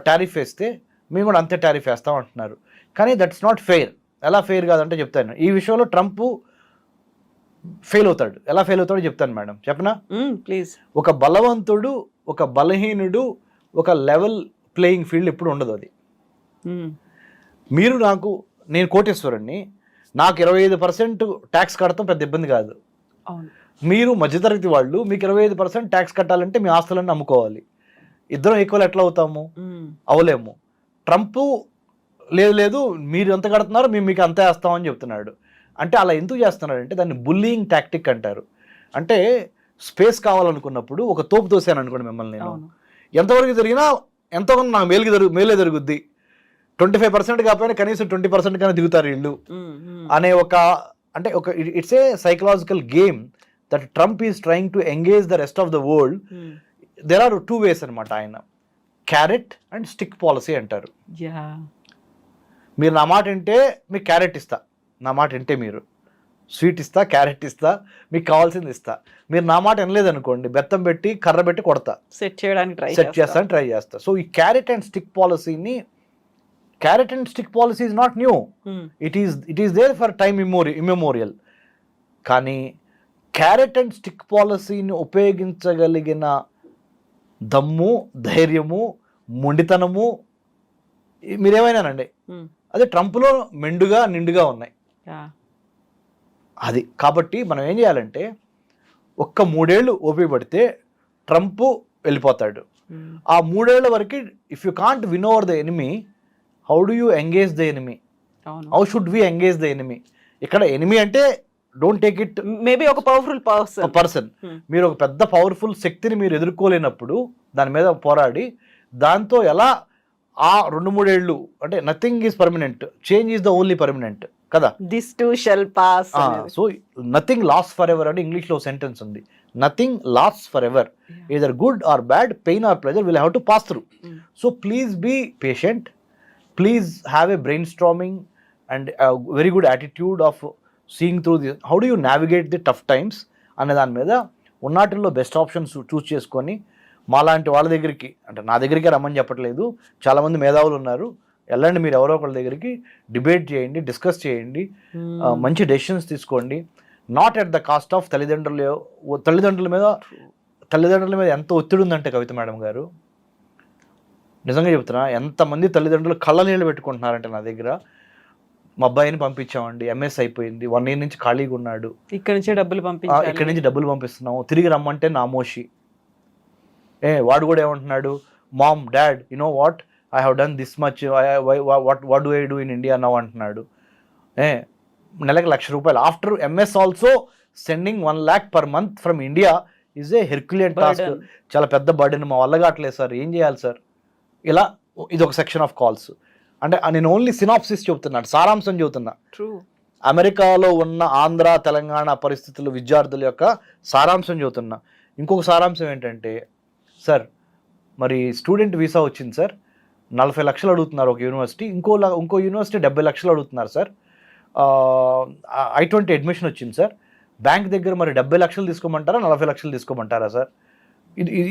టారిఫ్ వేస్తే మేము కూడా అంతే టారిఫ్ వేస్తాం అంటున్నారు. కానీ దట్స్ నాట్ ఫెయిర్. ఎలా ఫెయిర్ కాదంటే చెప్తాను. ఈ విషయంలో ట్రంప్ ఫెయిల్ అవుతాడు. ఎలా ఫెయిల్ అవుతాడో చెప్తాను మేడం, చెప్పనా ప్లీజ్. ఒక బలవంతుడు, ఒక బలహీనుడు, ఒక లెవెల్ ప్లేయింగ్ ఫీల్డ్ ఎప్పుడు ఉండదు. అది మీరు నేను కోటేశ్వరుణ్ణి, నాకు 25% ట్యాక్స్ కడతాం పెద్ద ఇబ్బంది కాదు. మీరు మధ్యతరగతి వాళ్ళు, మీకు 25% ట్యాక్స్ కట్టాలంటే మీ ఆస్తులన్నీ అమ్ముకోవాలి. ఇద్దరం ఈక్వల్ ఎట్లా అవుతాము? అవలేము. ట్రంప్ లేదు మీరు ఎంత కడుతున్నారు మేము మీకు అంతే వేస్తామని చెప్తున్నాడు. అంటే అలా ఎందుకు చేస్తున్నాడంటే దాన్ని బుల్లింగ్ టాక్టిక్ అంటారు. అంటే స్పేస్ కావాలనుకున్నప్పుడు ఒక తోపు తోసాను అనుకోండి మిమ్మల్ని, నేను ఎంతవరకు జరిగినా ఎంతోకొంత నాకు మేలే జరుగుద్ది, 25% కాకపోయినా కనీసం 20% కానీ దిగుతారు వీళ్ళు అనే ఒక అంటే ఒక it's a psychological game that Trump is trying to engage the rest of the world. There are 2 ways అనమాట. ఆయన క్యారెట్ అండ్ స్టిక్ పాలసీ అంటారు. మీరు నా మాట వింటే మీకు క్యారెట్ ఇస్తా, నా మాట వింటే మీరు స్వీట్ ఇస్తా, క్యారెట్ ఇస్తా, మీకు కావాల్సింది ఇస్తా. మీరు నా మాట వినలేదనుకోండి, బెత్తం పెట్టి కర్ర పెట్టి కొడతా, సెట్ చేయడానికి ట్రై చేస్తా. సో ఈ క్యారెట్ అండ్ స్టిక్ పాలసీని, carrot and stick policy is not new, it is there for time immemorial. కానీ క్యారెట్ అండ్ స్టిక్ పాలసీని ఉపయోగించగలిగిన దమ్ము, ధైర్యము, మొండితనము మీరేమైనానండి, అదే ట్రంప్లో మెండుగా నిండుగా ఉన్నాయి. అది కాబట్టి మనం ఏం చేయాలంటే ఒక్క 3 ఏళ్ళు ఓపిక పడితే ట్రంప్ వెళ్ళిపోతాడు. ఆ 3 ఏళ్ల వరకు if you can't win over the enemy, how do you engage the enemy, how should we engage the enemy. ఇక్కడ ఎనిమీ అంటే డోంట్ టేక్ ఇట్ మేబీ ఒక పవర్ఫుల్ పర్సన్. మీరు ఒక పెద్ద పవర్ఫుల్ శక్తిని మీరు ఎదుర్కోలేనప్పుడు దాని మీద పోరాడి దాంతో ఎలా ఆ 2-3 ఏళ్ళు అంటే nothing is permanent, change is the only permanent కదా. This too shall pass. So nothing last forever అని ఇంగ్లీష్లో సెంటెన్స్ ఉంది. Nothing last forever, either good or bad, pain or pleasure will have to pass through. So please be patient, please have a brainstorming and very good attitude of seeing through the how do you navigate the tough times అనే దాని మీద ఉన్నాటిల్లో best options చూస్ చేసుకొని మాలాంటి వాళ్ళ దగ్గరికి, అంటే నా దగ్గరికి రమ్మని చెప్పట్లేదు, చాలామంది మేధావులు ఉన్నారు, వెళ్ళండి మీరు ఎవరో ఒకళ్ళ దగ్గరికి, డిబేట్ చేయండి, డిస్కస్ చేయండి, మంచి డెసిషన్స్ తీసుకోండి. Not at the cost of తల్లిదండ్రుల మీద ఎంత ఒత్తిడి ఉందంటే కవిత మేడం గారు, నిజంగా చెప్తున్నా, ఎంతమంది తల్లిదండ్రులు కళ్ళ నీళ్ళు పెట్టుకుంటున్నారంటే నా దగ్గర. మా అబ్బాయిని పంపించామండి, ఎంఎస్ అయిపోయింది, 1 year నుంచి ఖాళీగా ఉన్నాడు, ఇక్కడ నుంచి డబ్బులు పంపిస్తున్నాము, తిరిగి రమ్మంటే నామోషి. వాడు కూడా ఏమంటున్నాడు, mom dad you know what, I have done this much, what do I do in India now అంటున్నాడు. నెలకు ₹1,00,000 after MS also sending 1 lakh per month from India is a herculean task. చాలా పెద్ద బర్డెన్, మా వల్ల కావట్లేదు sir, ఏం చేయాలి sir. ఇలా ఇది ఒక సెక్షన్ ఆఫ్ కాల్స్. అంటే నేను ఓన్లీ సినాప్సిస్ చెబుతున్నాను, సారాంశం చెబుతున్నా. అమెరికాలో ఉన్న ఆంధ్ర తెలంగాణ పరిస్థితులు, విద్యార్థుల యొక్క సారాంశం చెబుతున్నా. ఇంకొక సారాంశం ఏంటంటే, సార్ మరి స్టూడెంట్ వీసా వచ్చింది సార్, 40 లక్షలు అడుగుతున్నారు ఒక యూనివర్సిటీ, ఇంకో యూనివర్సిటీ 70 లక్షలు అడుగుతున్నారు సార్. I-20 అడ్మిషన్ వచ్చింది సార్, బ్యాంక్ దగ్గర మరి 70 లక్షలు తీసుకోమంటారా 40 లక్షలు తీసుకోమంటారా సార్.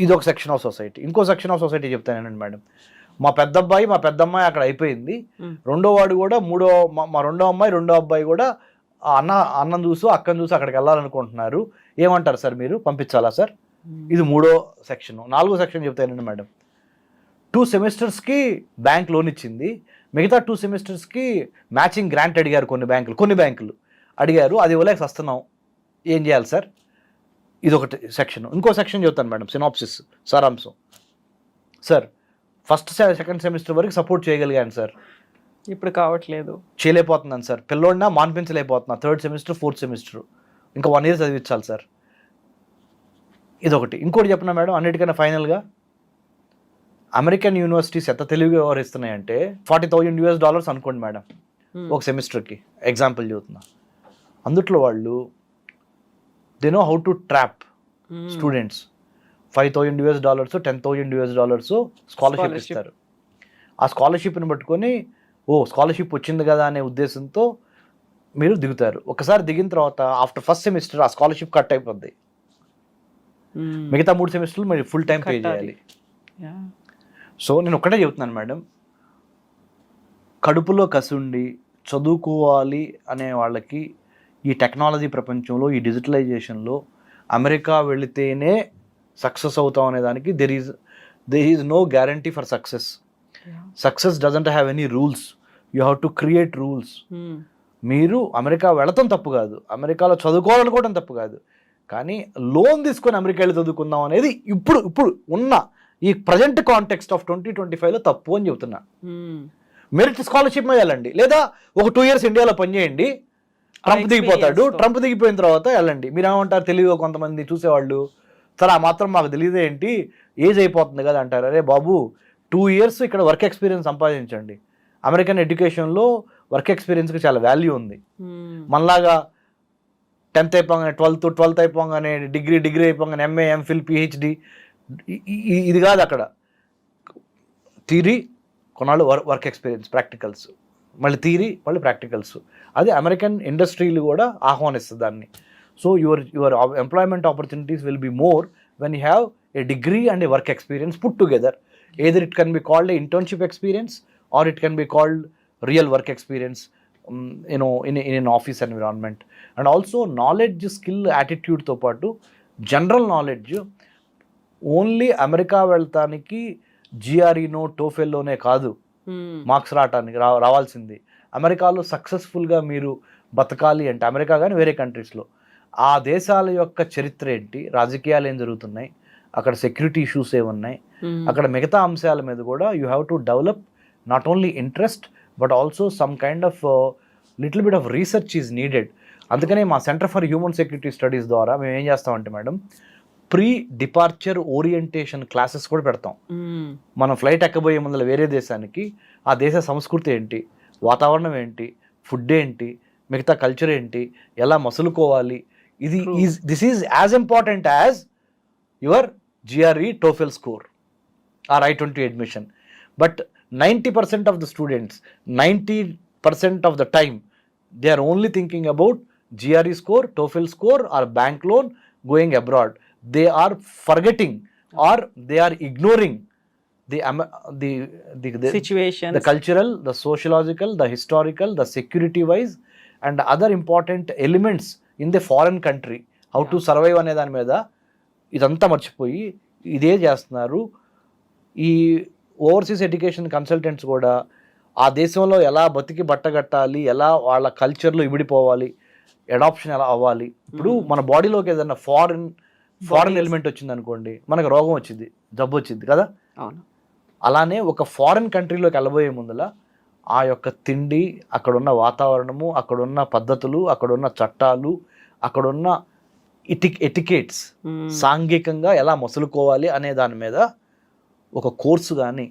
ఇది ఒక సెక్షన్ ఆఫ్ సొసైటీ. ఇంకో సెక్షన్ ఆఫ్ సొసైటీ చెప్తానండి మేడం. మా పెద్ద అమ్మాయి అక్కడ అయిపోయింది, రెండో వాడు కూడా మా రెండో అబ్బాయి కూడా అన్నం చూసు అక్కను చూసి అక్కడికి వెళ్ళాలనుకుంటున్నారు, ఏమంటారు సార్ మీరు, పంపించాలా సార్. ఇది 3వ సెక్షన్. 4వ సెక్షన్ చెప్తానండి మేడం. 2 సెమిస్టర్స్కి బ్యాంక్ లోన్ ఇచ్చింది, మిగతా 2 సెమిస్టర్స్కి మ్యాచింగ్ గ్రాంట్ అడిగారు కొన్ని బ్యాంకులు అడిగారు, అది ఇవ్వలేక వస్తున్నాం, ఏం చేయాలి సార్. ఇది ఒకటి సెక్షన్. ఇంకో సెక్షన్ చెప్తాను మేడం, సినాప్సిస్ సారాంశం. సార్ ఫస్ట్ సెకండ్ సెమిస్టర్ వరకు సపోర్ట్ చేయగలిగాను సార్, ఇప్పుడు కావట్లేదు, చేయలేకపోతున్నాను సార్, పిల్లోడినా మాన్పించలేకపోతున్నా, 3rd సెమిస్టర్ 4th సెమిస్టర్ ఇంకా 1 year చదివించాలి సార్. ఇదొకటి. ఇంకోటి చెప్పినా మేడం, అన్నిటికన్నా ఫైనల్గా అమెరికన్ యూనివర్సిటీస్ ఎంత తెలివిగా వ్యవహరిస్తున్నాయంటే, $40,000 అనుకోండి మేడం ఒక సెమిస్టర్కి, ఎగ్జాంపుల్ చెబుతున్నా. అందుట్లో వాళ్ళు they know how to trap students. $5,000 $10,000 scholarship ఇస్తారు. ఆ స్కాలర్షిప్ని పట్టుకొని స్కాలర్షిప్ వచ్చింది కదా అనే ఉద్దేశంతో మీరు దిగుతారు. ఒకసారి దిగిన తర్వాత ఆఫ్టర్ ఫస్ట్ సెమిస్టర్ ఆ స్కాలర్షిప్ కట్ అయిపోద్ది, మిగతా 3 సెమిస్టర్లు మీరు ఫుల్ టైం పే చేయాలి. సో నేను ఒక్కటే చెబుతున్నాను మేడం, కడుపులో కసుండి చదువుకోవాలి అనే వాళ్ళకి ఈ టెక్నాలజీ ప్రపంచంలో, ఈ డిజిటలైజేషన్లో అమెరికా వెళితేనే సక్సెస్ అవుతాం అనే దానికి there is no guarantee for success. Success doesn't have any rules, you have to create rules. మీరు అమెరికా వెళతాం తప్పు కాదు, అమెరికాలో చదువుకోవాలనుకోవడం తప్పు కాదు, కానీ లోన్ తీసుకొని అమెరికా వెళ్ళి చదువుకుందాం అనేది ఇప్పుడు ఉన్న ఈ ప్రజెంట్ కాంటెక్స్ట్ ఆఫ్ 2025లో తప్పు అని చెబుతున్నా. మెరిట్ స్కాలర్షిప్ మీద వెళ్ళండి, లేదా ఒక 2 years ఇండియాలో పనిచేయండి, ట్రంప్ దిగిపోతాడు, ట్రంప్ దిగిపోయిన తర్వాత వెళ్ళండి. మీరు ఏమంటారు, తెలివిగా కొంతమంది చూసేవాళ్ళు, సరే ఆ మాత్రం మాకు తెలియదు ఏంటి, ఏజ్ అయిపోతుంది కదా అంటారు. అరే బాబు, 2 years ఇక్కడ వర్క్ ఎక్స్పీరియన్స్ సంపాదించండి, అమెరికన్ ఎడ్యుకేషన్లో వర్క్ ఎక్స్పీరియన్స్కి చాలా వాల్యూ ఉంది. మనలాగా 10th అయిపోగానే 12th అయిపోగానే డిగ్రీ అయిపోగానే ఎంఏ ఎంఫిల్ పిహెచ్డి ఇది కాదు. అక్కడ థియరీ, కొన్నాళ్ళు వర్క్ ఎక్స్పీరియన్స్, ప్రాక్టికల్స్, మళ్ళీ థియరీ, మళ్ళీ ప్రాక్టికల్స్. అది అమెరికన్ ఇండస్ట్రీలు కూడా ఆహ్వానిస్తుంది దాన్ని. So your employment opportunities will be more when you have a degree and A work experience put together. Either it can be called a internship experience or it can be called real work experience in an office environment. And also knowledge, skill, attitudeతో పాటు general knowledge. Only America వెళ్తానికి జిఆర్ఈనో టోఫెల్లోనే కాదు marks రావాల్సింది. అమెరికాలో సక్సెస్ఫుల్గా మీరు బతకాలి అంటే, America కానీ వేరే కంట్రీస్లో, ఆ దేశాల యొక్క చరిత్ర ఏంటి, రాజకీయాలు ఏం జరుగుతున్నాయి, అక్కడ సెక్యూరిటీ ఇష్యూస్ ఏమున్నాయి, అక్కడ మిగతా అంశాల మీద కూడా you have to develop not only interest but also some kind of little bit of research is needed. అందుకనే మా centre for human security studies ద్వారా మేము ఏం చేస్తామంటే madam, pre departure orientation classes కూడా పెడతాం. మనం ఫ్లైట్ ఎక్కబోయే ముందర వేరే దేశానికి ఆ దేశ సంస్కృతి ఏంటి, వాతావరణం ఏంటి, ఫుడ్ ఏంటి, మిగతా కల్చర్ ఏంటి, ఎలా మసులుకోవాలి, this is as important as your GRE TOEFL score or I-20 admission. But 90% of the students, 90% of the time, they are only thinking about GRE score, TOEFL score or bank loan going abroad. They are forgetting or they are ignoring the situations, the cultural, the sociological, the historical, the security wise and other important elements in the foreign country. How to survive అనే దాని మీద ఇదంతా మర్చిపోయి ఇదే చేస్తున్నారు. ఈ overseas education consultants కూడా ఆ దేశంలో ఎలా బతికి బట్టగట్టాలి, ఎలా వాళ్ళ కల్చర్లో ఇమిడిపోవాలి, అడాప్షన్ ఎలా అవ్వాలి. ఇప్పుడు మన బాడీలోకి ఏదైనా ఫారెన్ ఎలిమెంట్ వచ్చింది అనుకోండి, మనకు రోగం వచ్చింది, జబ్బు వచ్చింది కదా. అలానే ఒక ఫారెన్ కంట్రీలోకి వెళ్ళబోయే ముందల ఆ యొక్క తిండి, అక్కడున్న వాతావరణము, అక్కడున్న పద్ధతులు, అక్కడున్న చట్టాలు, అక్కడున్న ఎటికేట్స్, సాంఘికంగా ఎలా మసులుకోవాలి అనే దాని మీద ఒక కోర్సు కానీ,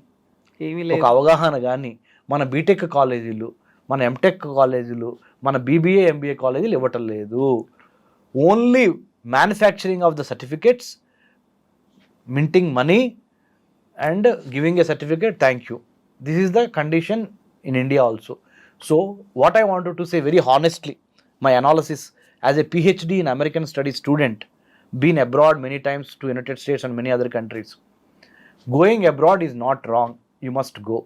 ఒక అవగాహన కానీ మన బీటెక్ కాలేజీలు, మన ఎంటెక్ కాలేజీలు, మన BBA MBA కాలేజీలు ఇవ్వటం లేదు. Only manufacturing of the certificates, minting money and giving a certificate, thank you. This is the condition in India also. So what I wanted to say very honestly, my analysis as a PhD in American studies student, been abroad many times to United States and many other countries. Going abroad is not wrong, you must go.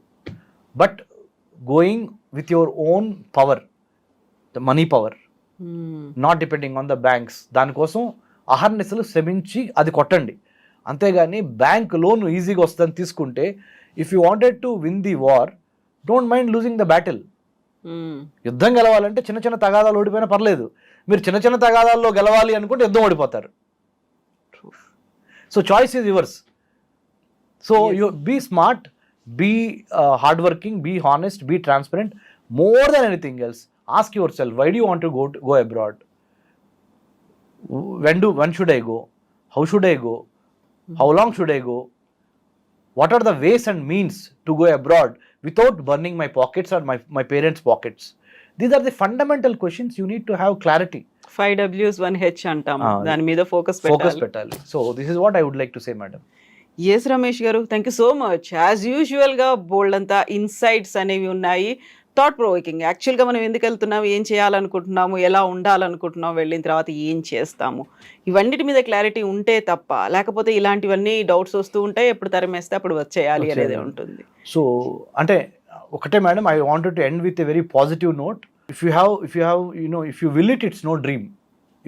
But going with your own power, the money power, not depending on the banks. దానికోసం అహర్నిశలు శ్రమించి అది కొట్టండి. అంతేగాని bank loan ఈజీగా వస్తుందని తీసుకుంటే, if you wanted to win the war, don't mind losing the battle. యుద్ధం గెలవాలంటే చిన్న చిన్న తగాదాలు ఓడిపోయినా పర్లేదు. మీరు చిన్న చిన్న తగాదాల్లో గెలవాలి అనుకుంటే యుద్ధం ఓడిపోతారు. So choice is yours. So you be smart, be hard working, be honest, be transparent. More than anything else, ask yourself, why do you want to go abroad? when should I go? How should I go? How long should I go? What are the ways and means to go abroad without burning my pockets or my parents' pockets? These are the fundamental questions. You need to have clarity. 5 W's 1 H అంటాం, దాని మీద focus పెట్టాలి. So this is what I would like to say, madam. Yes, Ramesh గారు, thank you so much. As యూజువల్గా బోల్డ్ అంతా insights అనేవి ఉన్నాయి, thought provoking. యాక్చువల్గా మనం ఎందుకు వెళ్తున్నాము, ఏం చేయాలనుకుంటున్నాము, ఎలా ఉండాలనుకుంటున్నాము, వెళ్ళిన తర్వాత ఏం చేస్తాము, ఇవన్నిటి మీద క్లారిటీ ఉంటే తప్ప, లేకపోతే ఇలాంటివన్నీ డౌట్స్ వస్తూ ఉంటాయి, ఎప్పుడు తరిమేస్తే అప్పుడు వచ్చేయాలి అనేది ఉంటుంది. సో అంటే ఒకటే madam, I wanted to end with a very positive note. If you have if you will it's no dream.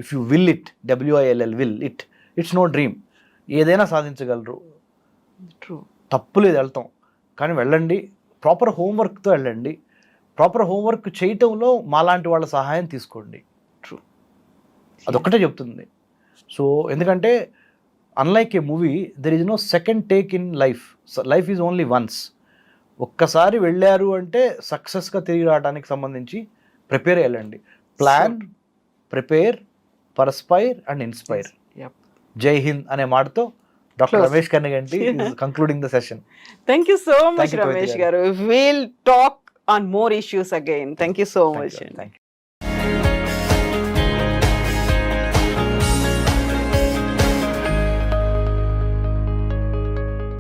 If you will it, WILL, it's no dream. ఏదైనా సాధించగలరు, తప్పు లేదు, వెళ్తాం. కానీ వెళ్ళండి, ప్రాపర్ హోంవర్క్తో వెళ్ళండి. ప్రాపర్ హోంవర్క్ చేయటంలో మాలాంటి వాళ్ళ సహాయం తీసుకోండి. అదొక్కటే చెప్తుంది. సో ఎందుకంటే unlike a movie, there is no second take in life. Life is only once. ఒక్కసారి వెళ్ళారు అంటే సక్సెస్గా తిరిగి రావడానికి సంబంధించి ప్రిపేర్ అయ్యండి. Plan, prepare, perspire and inspire. Jai Hind అనే మాటతో doctor Ramesh Kannaganti concluding the session. Thank you so much Ramesh గారు. Will talk on more issues again. Thank you so much. Thank you.